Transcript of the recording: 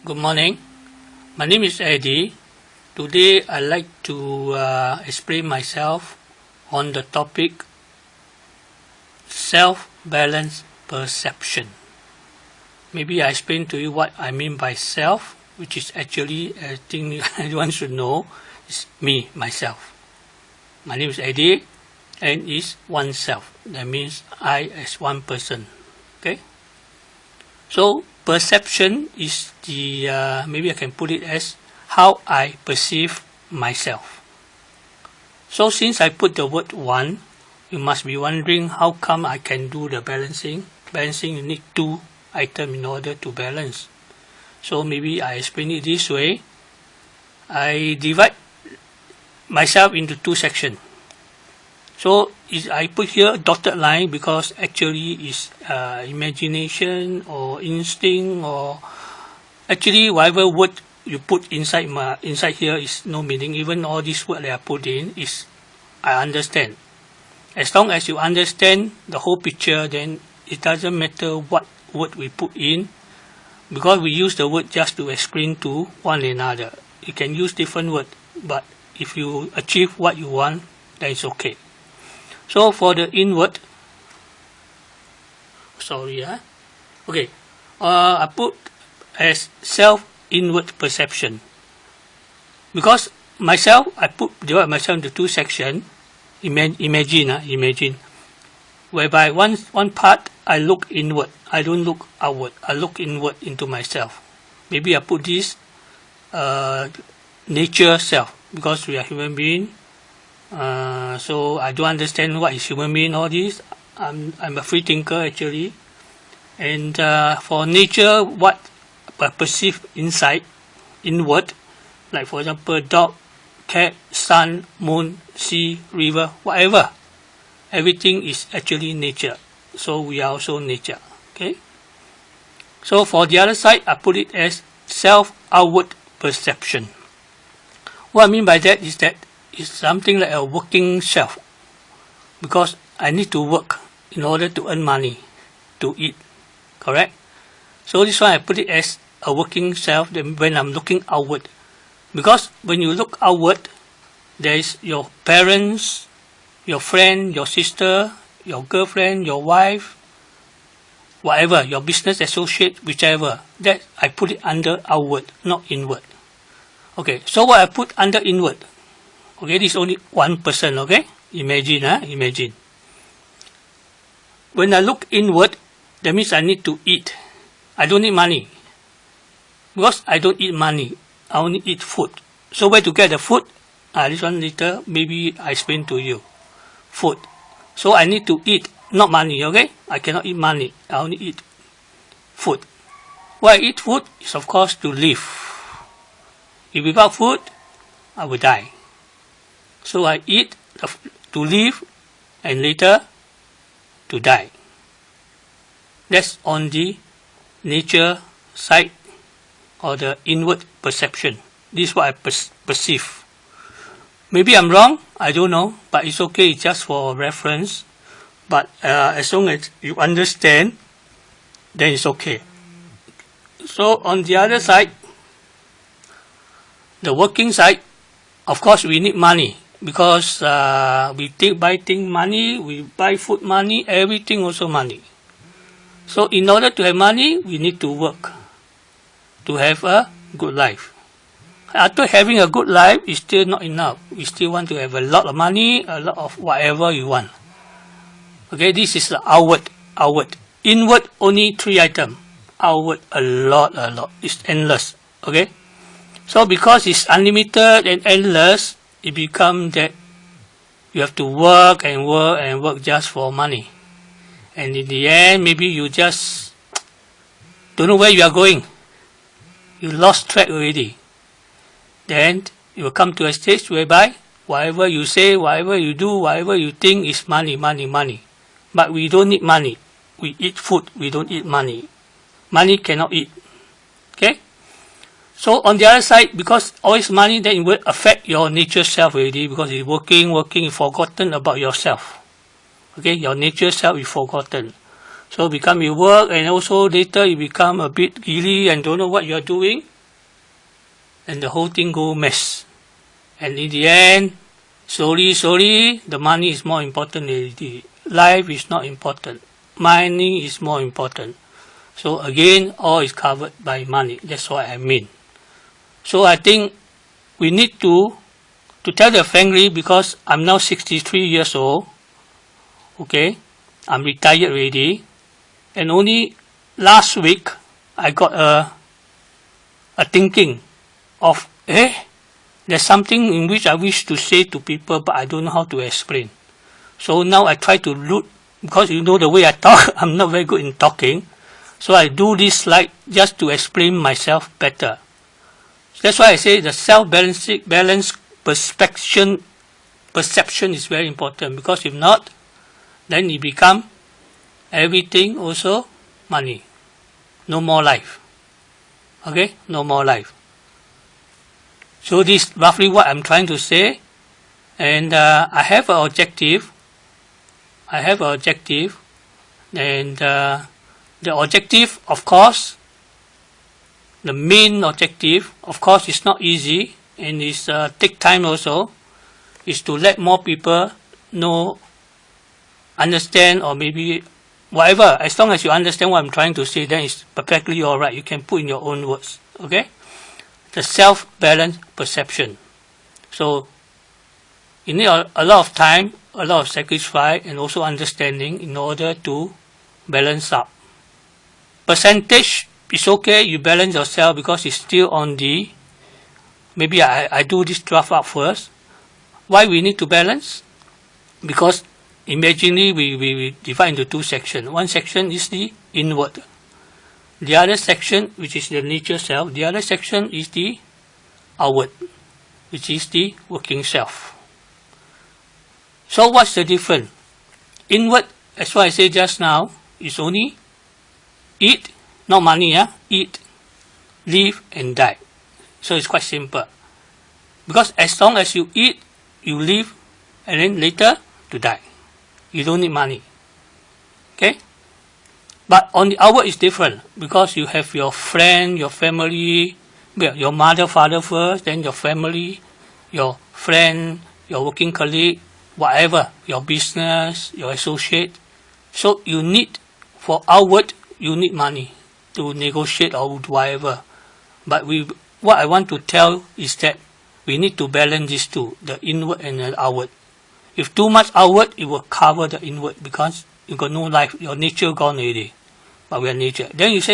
Good morning. My name is Eddie. Today I'd like to explain myself on the topic self-balance perception. Maybe I explain to you what I mean by self, which is actually I think everyone should know is me, myself. My name is Eddie and is oneself. That means I as one person. Okay? So perception is the maybe I can put it as how I perceive myself. So since I put the word one, you must be wondering how come I can do the balancing. Balancing, you need two items in order to balance. So maybe I explain it this way. I divide myself into two sections. So I put here a dotted line because actually is imagination or instinct, or actually whatever word you put inside here is no meaning. Even all these words that I put in is I understand. As long as you understand the whole picture, then it doesn't matter what word we put in, because we use the word just to explain to one another. You can use different words, but if you achieve what you want, then it's okay. So for the inward, I put as self-inward perception. Because myself, I divide myself into two sections. Imagine, whereby one part I look inward, I don't look outward. I look inward into myself. Maybe I put this nature self, because we are human beings. So I don't understand what is human being, all this. I'm a free thinker actually. And for nature, what I perceive inward, like for example, dog, cat, sun, moon, sea, river, whatever. Everything is actually nature. So we are also nature. Okay. So for the other side, I put it as self-outward perception. What I mean by that is that it's something like a working self, because I need to work in order to earn money to eat, correct? So this one I put it as a working self when I'm looking outward, because when you look outward, there is your parents, your friend, your sister, your girlfriend, your wife, whatever, your business associate, whichever, that I put it under outward, not inward. Okay, so what I put under inward, okay, this is only one person, okay? Imagine. When I look inward, that means I need to eat. I don't need money. Because I don't eat money, I only eat food. So where to get the food? This one later, maybe I explain to you. Food. So I need to eat, not money, okay? I cannot eat money, I only eat food. Why I eat food? Is of course to live. If without food, I will die. So I eat to live and later to die. That's on the nature side or the inward perception. This is what I perceive. Maybe I'm wrong, I don't know, but it's okay, it's just for reference. But as long as you understand, then it's okay. So on the other side, the working side, of course we need money. Because we buy things money, we buy food money, everything also money. So in order to have money, we need to work to have a good life. After having a good life, is still not enough. We still want to have a lot of money, a lot of whatever you want. Okay, this is the outward. Inward, only three items. Outward, a lot. It's endless. Okay, so because it's unlimited and endless, it becomes that you have to work just for money. And in the end, maybe you just don't know where you are going. You lost track already. Then you will come to a stage whereby whatever you say, whatever you do, whatever you think is money. But we don't need money. We eat food, we don't eat money. Money cannot eat. Okay? So on the other side, because always money, then it will affect your nature self already, because you're working, you've forgotten about yourself. Okay, your nature self is forgotten. So become you work, and also later you become a bit giddy and don't know what you are doing. and the whole thing go mess. And in the end, slowly, the money is more important already. Life is not important. Money is more important. So again, all is covered by money. That's what I mean. So I think we need to tell the family, because I'm now 63 years old. Okay, I'm retired already, and only last week I got a thinking of, there's something in which I wish to say to people, but I don't know how to explain. So now I try to look, because you know the way I talk, I'm not very good in talking. So I do this slide just to explain myself better. That's why I say the self-balanced perception is very important, because if not, then it become everything also money. No more life. Okay? No more life. So this is roughly what I'm trying to say. And I have an objective. And the objective, of course, the main objective, of course, is not easy, and it's take time also, is to let more people know, understand, or maybe whatever. As long as you understand what I'm trying to say, then it's perfectly alright. You can put in your own words. Okay? The self-balanced perception. So you need a lot of time, a lot of sacrifice, and also understanding in order to balance up. Percentage is okay, you balance yourself, because it's still on the, maybe I do this draft up first. Why we need to balance? Because imaginally we divide into two sections. One section is the inward. The other section, which is the nature self, the other section is the outward, which is the working self. So what's the difference? Inward, as what I said just now, is only eat, not money, eat, live and die. So it's quite simple. Because as long as you eat, you live, and then later to die. You don't need money. Okay? But on the outward is different, because you have your friend, your family, your mother, father first, then your family, your friend, your working colleague, whatever, your business, your associate. So you need, for outward, you need money to negotiate or whatever. But what I want to tell is that we need to balance these two, the inward and the outward. If too much outward, it will cover the inward, because you got no life, your nature gone already. But we are nature. Then you say,